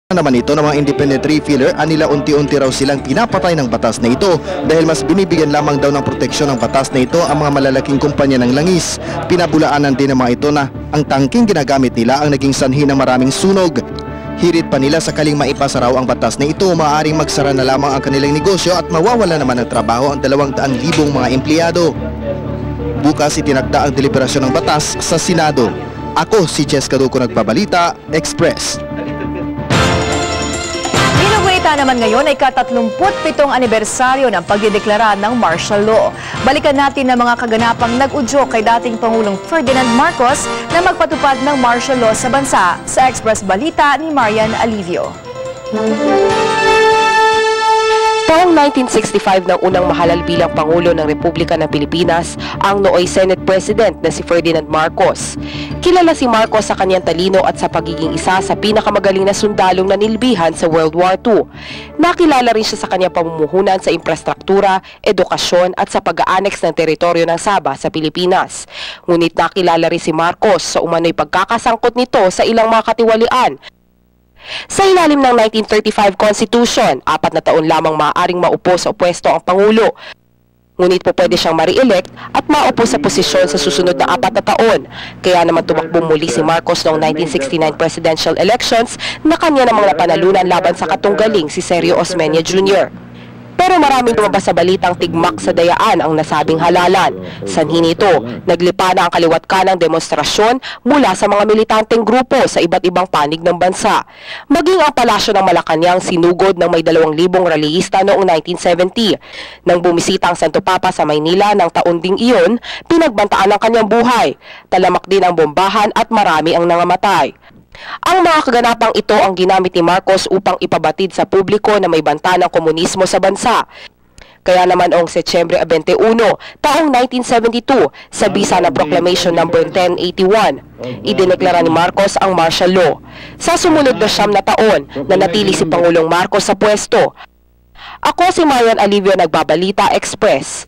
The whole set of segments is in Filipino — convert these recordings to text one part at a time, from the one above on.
Naman ito ng mga independent refiller, anila unti-unti raw silang pinapatay ng batas na ito dahil mas binibigyan lamang daw ng proteksyon ng batas na ito ang mga malalaking kumpanya ng langis. Pinabulaanan din ng mga ito na ang tangking ginagamit nila ang naging sanhi ng maraming sunog. Hirit pa nila sakaling maipasa raw ang batas na ito, maaaring magsara na lamang ang kanilang negosyo at mawawala naman ng trabaho ang 200,000 mga empleyado. Bukas itinakda ang deliberasyon ng batas sa Senado. Ako si Jess Caduco, nagbabalita, Express. Inuwita naman ngayon ay ka-37 anibersaryo ng pagdideklara ng martial law. Balikan natin ang mga kaganapang nag-udyok kay dating Pangulong Ferdinand Marcos na magpatupad ng martial law sa bansa sa Express Balita ni Marian Alivio. Taong 1965 nang unang mahalal bilang Pangulo ng Republika ng Pilipinas ang nooy Senate President na si Ferdinand Marcos. Kilala si Marcos sa kanyang talino at sa pagiging isa sa pinakamagaling na sundalong nanilbihan sa World War II. Nakilala rin siya sa kanyang pamumuhunan sa infrastruktura, edukasyon at sa pag-aanex ng teritoryo ng Sabah sa Pilipinas. Ngunit nakilala rin si Marcos sa umano'y pagkakasangkot nito sa ilang mga katiwalian. Sa ilalim ng 1935 Constitution, 4 na taon lamang maaaring maupo sa pwesto ang Pangulo. Ngunit po pwede siyang ma-re-elect at maupo sa posisyon sa susunod na 4 na taon. Kaya naman tumakbo muli si Marcos noong 1969 presidential elections na kanya namang napanalunan laban sa katunggaling si Sergio Osmeña Jr. Pero maraming lumabas sa balitang tigmak sa dayaan ang nasabing halalan. Sanhi nito, naglipa na ang kaliwat kanang demonstrasyon mula sa mga militanteng grupo sa iba't ibang panig ng bansa. Maging ang palasyo ng Malacanang sinugod ng may 2,000 rallyista noong 1970. Nang bumisita ang Santo Papa sa Maynila ng taon ding iyon, pinagbantaan ang kanyang buhay. Talamak din ang bombahan at marami ang nangamatay. Ang mga kaganapang ito ang ginamit ni Marcos upang ipabatid sa publiko na may banta ng komunismo sa bansa. Kaya naman noong Setyembre 21, taong 1972, sa bisa na Proclamation No. 1081, idineklara ni Marcos ang martial law. Sa sumunod na 9 na taon, nanatili si Pangulong Marcos sa pwesto. Ako si Marian Alivio, nagbabalita, Express.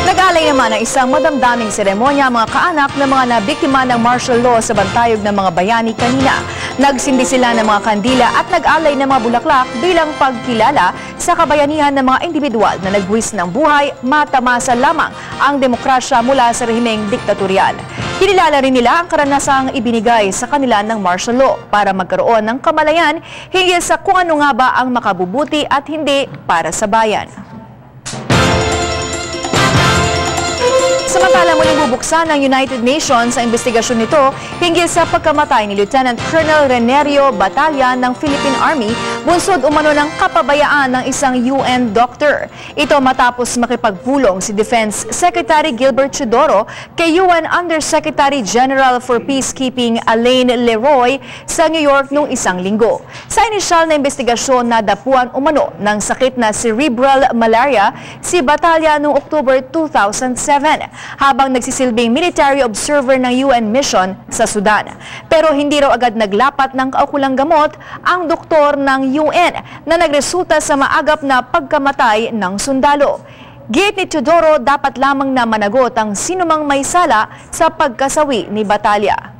Nag-alay naman ang isang madamdaming seremonya mga kaanak ng mga nabiktima ng martial law sa bantayog ng mga bayani kanina. Nagsindi sila ng mga kandila at nag-alay ng mga bulaklak bilang pagkilala sa kabayanihan ng mga individual na nagbuwis ng buhay, matamasa lamang ang demokrasya mula sa rehimeng diktatorial. Kinilala rin nila ang karanasang ibinigay sa kanila ng martial law para magkaroon ng kamalayan hinggil sa kung ano nga ba ang makabubuti at hindi para sa bayan. Samantala muling bubuksan ng United Nations sa investigasyon nito hinggil sa pagkamatay ni Lieutenant Colonel Renerio Batalla ng Philippine Army bunsod umano ng kapabayaan ng isang UN doctor. Ito matapos makipagpulong si Defense Secretary Gilbert Chodoro kay UN Undersecretary General for Peacekeeping Alain Leroy sa New York noong isang linggo. Sa inisyal na investigasyon, nadapuan umano ng sakit na cerebral malaria si Batalla noong October 2007. Habang nagsisilbing military observer ng UN mission sa Sudan. Pero hindi raw agad naglapat ng kaukulang gamot ang doktor ng UN na nagresulta sa maagap na pagkamatay ng sundalo. Giit ni Chodoro, dapat lamang na managot ang sinumang may sala sa pagkasawi ni Batalla.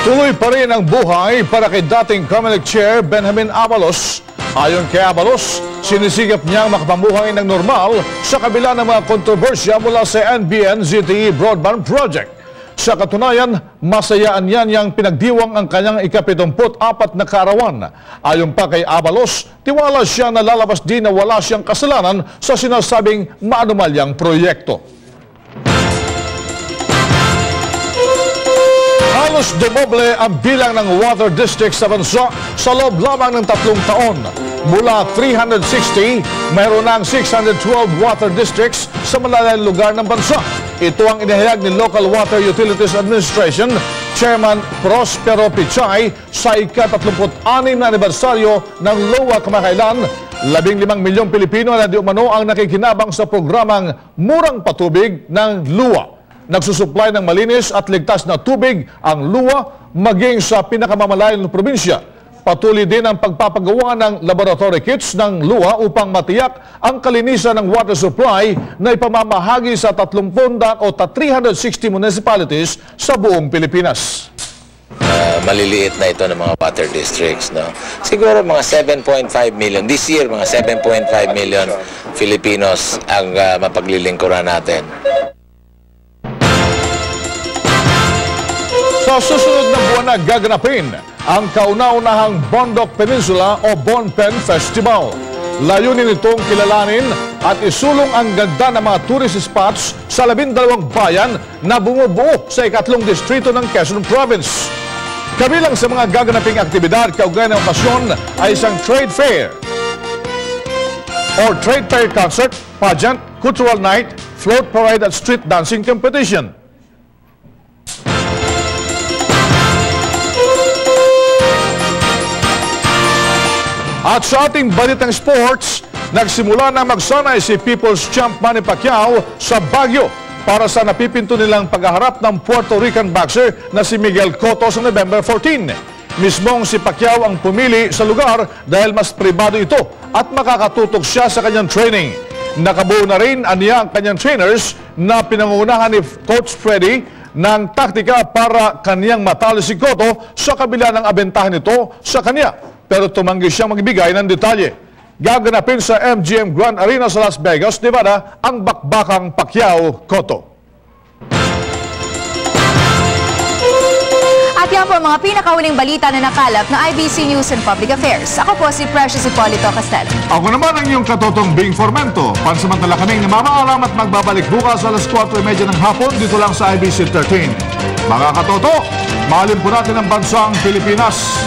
Tuloy pa rin ang buhay para kay dating Comelec Chair Benjamin Abalos. Ayon kay Abalos, sinisigap niyang makapamuhay ng normal sa kabila ng mga kontrobersya mula sa NBN-ZTE Broadband Project. Sa katunayan, masayaan niya niyang pinagdiwang ang kanyang ika-74 na kaarawan. Ayon pa kay Abalos, tiwala siya na lalabas din na wala siyang kasalanan sa sinasabing maanumalyang proyekto. Halos dumoble ang bilang ng water districts sa bansa sa loob lamang ng 3 taon. Mula 360, mayroon ng 612 water districts sa malalayong lugar ng bansa. Ito ang inihayag ni Local Water Utilities Administration Chairman Prospero Pichay sa ika-36 na anibersaryo ng LOA kamakailan. 15 milyong Pilipino na di umano ang nakikinabang sa programang Murang Patubig ng LUA. Nagsusupply ng malinis at ligtas na tubig ang LUA maging sa pinakamamalayan ng probinsya. Patuloy din ang pagpapagawa ng laboratory kits ng luha upang matiyak ang kalinisan ng water supply na ipamamahagi sa 30 o 360 municipalities sa buong Pilipinas. Maliliit na ito ng mga water districts, no? Siguro mga 7.5 million. This year, mga 7.5 million Filipinos ang mapaglilingkuran natin. Sa susunod na buwan na gaganapin ang kauna-unahang Bondok Peninsula o Bonpen Festival. Layunin nitong kilalanin at isulong ang ganda ng mga tourist spots sa 12 bayan na bumubuo sa ikatlong distrito ng Quezon Province. Kabilang sa mga gaganaping aktibidad kaugnay ng okasyon ay isang trade fair or trade fair concert, pageant, cultural night, float parade at street dancing competition. At sa ating balitang sports, nagsimula na magsanay si People's Champ Manny Pacquiao sa Baguio para sa napipinto nilang paghaharap ng Puerto Rican boxer na si Miguel Cotto sa November 14. Mismong si Pacquiao ang pumili sa lugar dahil mas pribado ito at makakatutok siya sa kanyang training. Nakabuo na rin aniya ang kanyang trainers na pinangungunahan ni Coach Freddy ng taktika para kaniyang matalo si Cotto sa kabila ng abentahan nito sa kanya. Pero tumanggi siyang magbigay ng detalye. Gaganapin sa MGM Grand Arena sa Las Vegas, Nevada, ang bakbakang Pacquiao-Cotto. At yan po ang mga pinakahuling balita na nakalap na IBC News and Public Affairs. Ako po si Precious Hipolito Castelo. Ako naman ang iyong katotong Bing Formento. Pansamantala kaming namamaalam at magbabalik bukas alas 4:30 ng hapon dito lang sa IBC 13. Mga katoto, mahalin po natin ang bansang Pilipinas.